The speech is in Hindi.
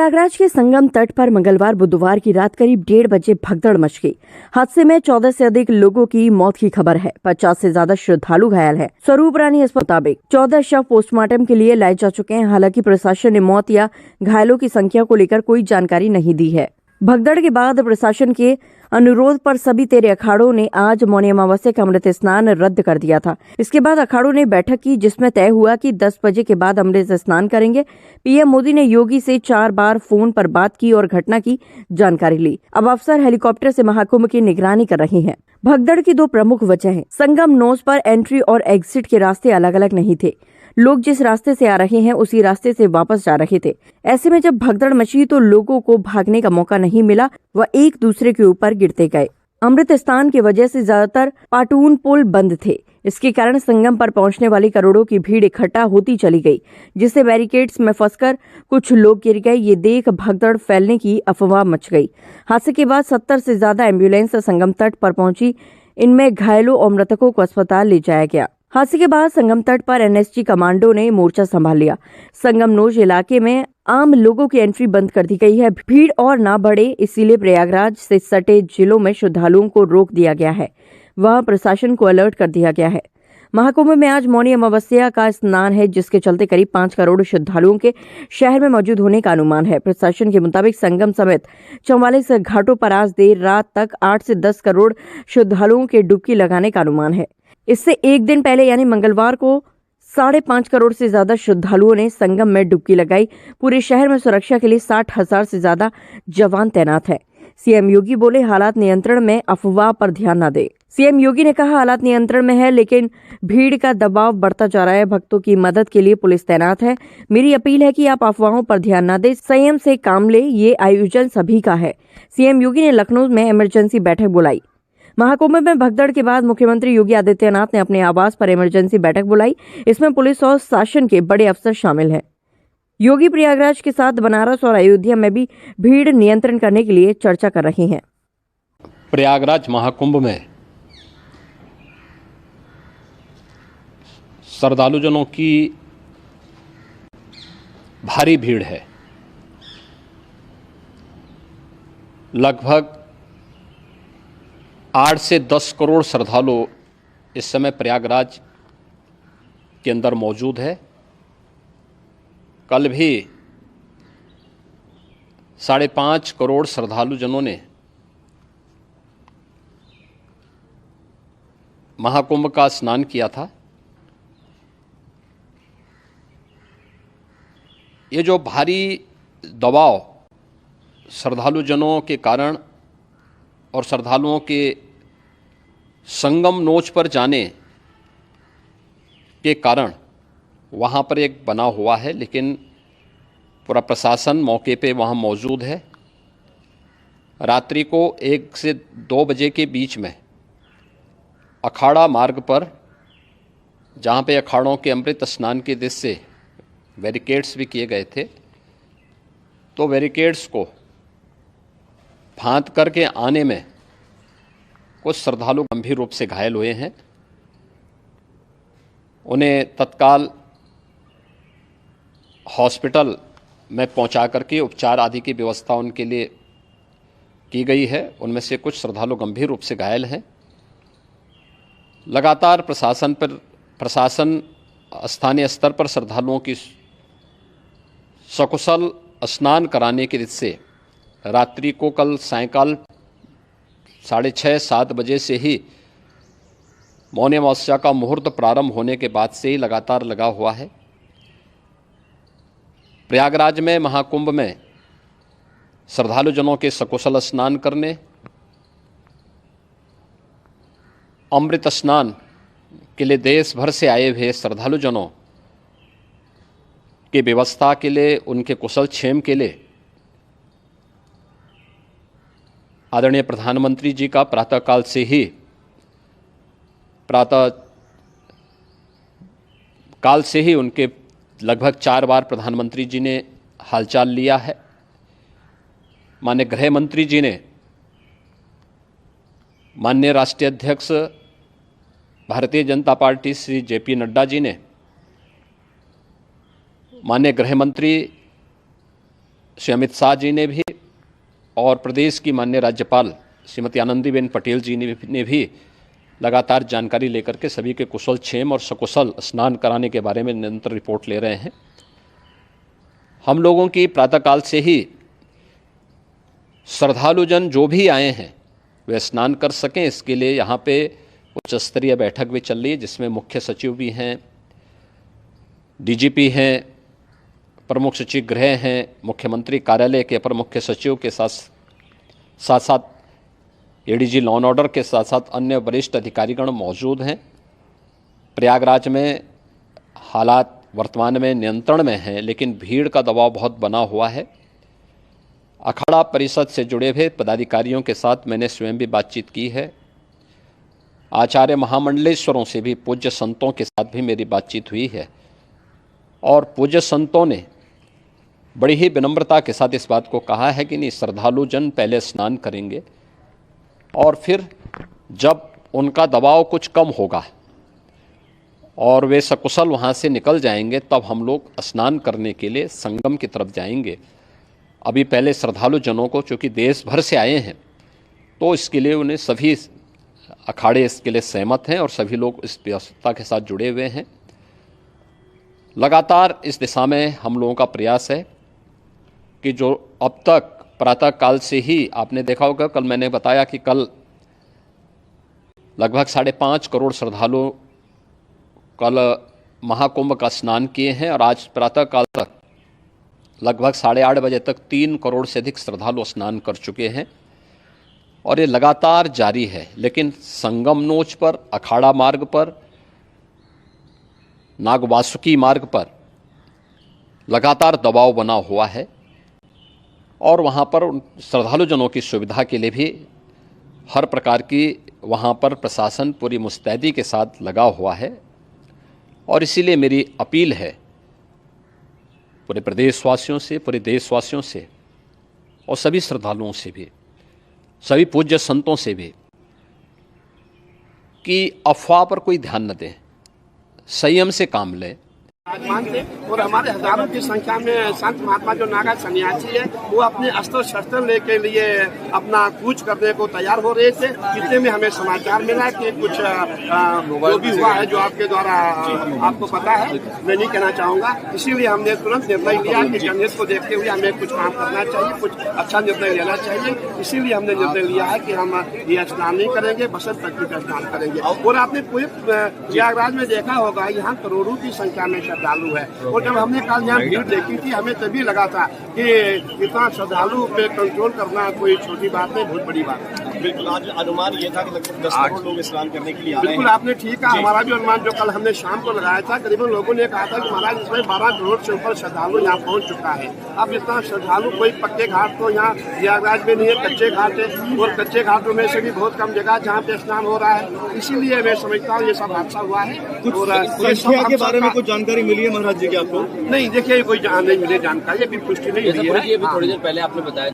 प्रयागराज के संगम तट पर मंगलवार बुधवार की रात करीब 1:30 बजे भगदड़ मच गई। हादसे में 14 से अधिक लोगों की मौत की खबर है। 50 से ज्यादा श्रद्धालु घायल हैं। स्वरूप रानी अस्पताल मुताबिक 14 शव पोस्टमार्टम के लिए लाए जा चुके हैं। हालांकि प्रशासन ने मौत या घायलों की संख्या को लेकर कोई जानकारी नहीं दी है। भगदड़ के बाद प्रशासन के अनुरोध पर सभी 13 अखाड़ों ने आज मौनी अमावस्या का अमृत स्नान रद्द कर दिया था। इसके बाद अखाड़ों ने बैठक की, जिसमें तय हुआ कि 10 बजे के बाद अमृत स्नान करेंगे। पीएम मोदी ने योगी से 4 बार फोन पर बात की और घटना की जानकारी ली। अब अफसर हेलीकॉप्टर से महाकुंभ की निगरानी कर रहे हैं। भगदड़ की 2 प्रमुख वजह हैं। संगम नोज पर एंट्री और एग्जिट के रास्ते अलग अलग नहीं थे। लोग जिस रास्ते से आ रहे हैं उसी रास्ते से वापस जा रहे थे। ऐसे में जब भगदड़ मची तो लोगों को भागने का मौका नहीं मिला, वह एक दूसरे के ऊपर गिरते गए। अमृत स्नान की वजह से ज्यादातर पाटून पुल बंद थे। इसके कारण संगम पर पहुंचने वाली करोड़ों की भीड़ इकट्ठा होती चली गई, जिससे बैरिकेड्स में फंसकर कुछ लोग गिर गए। ये देख भगदड़ फैलने की अफवाह मच गई। हादसे के बाद 70 से ज्यादा एम्बुलेंस संगम तट पर पहुंची। इनमें घायलों और मृतकों को अस्पताल ले जाया गया। हादसे के बाद संगम तट पर एनएसजी कमांडो ने मोर्चा संभाल लिया। संगम नोज इलाके में आम लोगों की एंट्री बंद कर दी गई है। भीड़ और ना बढ़े, इसीलिए प्रयागराज से सटे जिलों में श्रद्धालुओं को रोक दिया गया है। वहां प्रशासन को अलर्ट कर दिया गया है। महाकुंभ में आज मौनी अमावस्या का स्नान है, जिसके चलते करीब 5 करोड़ श्रद्धालुओं के शहर में मौजूद होने का अनुमान है। प्रशासन के मुताबिक संगम समेत 44 घाटों पर आज देर रात तक 8 से 10 करोड़ श्रद्धालुओं के डुबकी लगाने का अनुमान है। इससे एक दिन पहले यानी मंगलवार को 5.5 करोड़ से ज्यादा श्रद्धालुओं ने संगम में डुबकी लगाई। पूरे शहर में सुरक्षा के लिए 60,000 से ज्यादा जवान तैनात हैं। सीएम योगी बोले, हालात नियंत्रण में, अफवाह पर ध्यान न दे। सीएम योगी ने कहा, हालात नियंत्रण में है, लेकिन भीड़ का दबाव बढ़ता जा रहा है। भक्तों की मदद के लिए पुलिस तैनात है। मेरी अपील है कि आप अफवाहों पर ध्यान न दें, संयम से काम ले। ये आयोजन सभी का है। सीएम योगी ने लखनऊ में इमरजेंसी बैठक बुलाई। महाकुंभ में भगदड़ के बाद मुख्यमंत्री योगी आदित्यनाथ ने अपने आवास पर इमरजेंसी बैठक बुलाई। इसमें पुलिस और शासन के बड़े अफसर शामिल हैं। योगी प्रयागराज के साथ बनारस और अयोध्या में भी भीड़ नियंत्रण करने के लिए चर्चा कर रहे हैं। प्रयागराज महाकुंभ में श्रद्धालुजनों की भारी भीड़ है। लगभग 8 से 10 करोड़ श्रद्धालु इस समय प्रयागराज के अंदर मौजूद है। कल भी 5.5 करोड़ श्रद्धालुजनों ने महाकुंभ का स्नान किया था। ये जो भारी दबाव श्रद्धालुजनों के कारण और श्रद्धालुओं के संगम नोच पर जाने के कारण वहाँ पर एक बना हुआ है, लेकिन पूरा प्रशासन मौके पे वहाँ मौजूद है। रात्रि को 1 से 2 बजे के बीच में अखाड़ा मार्ग पर, जहाँ पे अखाड़ों के अमृत स्नान के दृश्य से बैरिकेड्स भी किए गए थे, तो बैरिकेड्स को फांद करके आने में कुछ श्रद्धालु गंभीर रूप से घायल हुए हैं। उन्हें तत्काल हॉस्पिटल में पहुंचा करके उपचार आदि की व्यवस्था उनके लिए की गई है। उनमें से कुछ श्रद्धालु गंभीर रूप से घायल हैं। लगातार प्रशासन स्थानीय स्तर पर श्रद्धालुओं की सकुशल स्नान कराने के दृष्टि से रात्रि को कल सायंकाल 6:30-7 बजे से ही मौनी अमावस्या का मुहूर्त प्रारंभ होने के बाद से ही लगातार लगा हुआ है। प्रयागराज में महाकुंभ में श्रद्धालुजनों के सकुशल स्नान करने, अमृत स्नान के लिए देश भर से आए हुए श्रद्धालुजनों की व्यवस्था के लिए, उनके कुशल क्षेम के लिए आदरणीय प्रधानमंत्री जी का प्रातःकाल से ही उनके लगभग 4 बार प्रधानमंत्री जी ने हालचाल लिया है। माननीय गृह मंत्री जी ने, माननीय राष्ट्रीय अध्यक्ष भारतीय जनता पार्टी श्री जेपी नड्डा जी ने, माननीय गृह मंत्री श्री अमित शाह जी ने भी और प्रदेश की माननीय राज्यपाल श्रीमती आनंदीबेन पटेल जी ने भी लगातार जानकारी लेकर के सभी के कुशल क्षेम और सकुशल स्नान कराने के बारे में निरंतर रिपोर्ट ले रहे हैं। हम लोगों की प्रातःकाल से ही श्रद्धालुजन जो भी आए हैं वे स्नान कर सकें, इसके लिए यहाँ पे उच्च स्तरीय बैठक भी चल रही है, जिसमें मुख्य सचिव भी हैं, डीजीपी हैं, प्रमुख सचिव गृह हैं, मुख्यमंत्री कार्यालय के अपर मुख्य सचिव के साथ साथ एडीजी लॉ एंड ऑर्डर के साथ साथ अन्य वरिष्ठ अधिकारीगण मौजूद हैं। प्रयागराज में हालात वर्तमान में नियंत्रण में हैं, लेकिन भीड़ का दबाव बहुत बना हुआ है। अखाड़ा परिषद से जुड़े हुए पदाधिकारियों के साथ मैंने स्वयं भी बातचीत की है। आचार्य महामंडलेश्वरों से भी, पूज्य संतों के साथ भी मेरी बातचीत हुई है और पूज्य संतों ने बड़ी ही विनम्रता के साथ इस बात को कहा है कि नहीं, श्रद्धालु जन पहले स्नान करेंगे और फिर जब उनका दबाव कुछ कम होगा और वे सकुशल वहाँ से निकल जाएंगे, तब हम लोग स्नान करने के लिए संगम की तरफ जाएंगे। अभी पहले श्रद्धालु जनों को, चूँकि देश भर से आए हैं, तो इसके लिए उन्हें सभी अखाड़े इसके लिए सहमत हैं और सभी लोग इस व्यवस्था के साथ जुड़े हुए हैं। लगातार इस दिशा में हम लोगों का प्रयास है कि जो अब तक प्रातःकाल से ही आपने देखा होगा, कल मैंने बताया कि कल लगभग 5.5 करोड़ श्रद्धालु कल महाकुंभ का स्नान किए हैं और आज प्रातःकाल तक लगभग 8:30 बजे तक 3 करोड़ से अधिक श्रद्धालु स्नान कर चुके हैं और ये लगातार जारी है। लेकिन संगम नोच पर, अखाड़ा मार्ग पर, नागवासुकी मार्ग पर लगातार दबाव बना हुआ है और वहाँ पर श्रद्धालु जनों की सुविधा के लिए भी हर प्रकार की वहाँ पर प्रशासन पूरी मुस्तैदी के साथ लगा हुआ है। और इसीलिए मेरी अपील है पूरे प्रदेशवासियों से, पूरे देशवासियों से और सभी श्रद्धालुओं से भी, सभी पूज्य संतों से भी कि अफवाह पर कोई ध्यान न दें, संयम से काम लें। आसमान थे और हमारे हजारों की संख्या में संत महात्मा जो नागा सन्यासी है, वो अपने अस्त्र शस्त्र लेके लिए अपना कूच करने को तैयार हो रहे थे। इतने में हमें समाचार मिला कि कुछ जो भी हुआ है, जो आपके द्वारा आपको पता है, मैं नहीं कहना चाहूँगा। इसीलिए हमने तुरंत निर्णय लिया कि गणेश को देखते हुए हमें कुछ काम करना चाहिए, कुछ अच्छा निर्णय लेना चाहिए। इसीलिए हमने निर्णय लिया है कि हम ये स्नान नहीं करेंगे, बसंत पंचमी का स्नान करेंगे। और आपने पूरे प्रयागराज में देखा होगा, यहाँ करोड़ों की संख्या में श्रद्धालु है और जब हमने कल यहाँ भीड़ देखी थी, हमें तभी लगा था कि इतना श्रद्धालु पे कंट्रोल करना कोई छोटी बात नहीं, बहुत बड़ी बात है। बिल्कुल, आज अनुमान ये था कि लगभग 10 करोड़ लोग स्नान करने के लिए आ रहे हैं। बिल्कुल आपने ठीक कहा, हमारा भी अनुमान जो कल हमने शाम को लगाया था, करीबन लोगों ने कहा था कि महाराज इसमें 12 करोड़ से ऊपर श्रद्धालु यहाँ पहुँच चुका है। अब इतना श्रद्धालु कोई पक्के घाट तो यहाँ प्रयागराज में नहीं है, कच्चे घाट है और कच्चे घाटों में से भी बहुत कम जगह जहाँ पे स्नान हो रहा है। इसीलिए मैं समझता हूँ ये सब हादसा हुआ है। और संख्या के बारे में कुछ जानकारी मिली है महाराज जी की आपको? नहीं, देखिए कोई नहीं मिले जानकारी, अभी पुष्टि नहीं हुई है। थोड़ी देर पहले आपने बताया।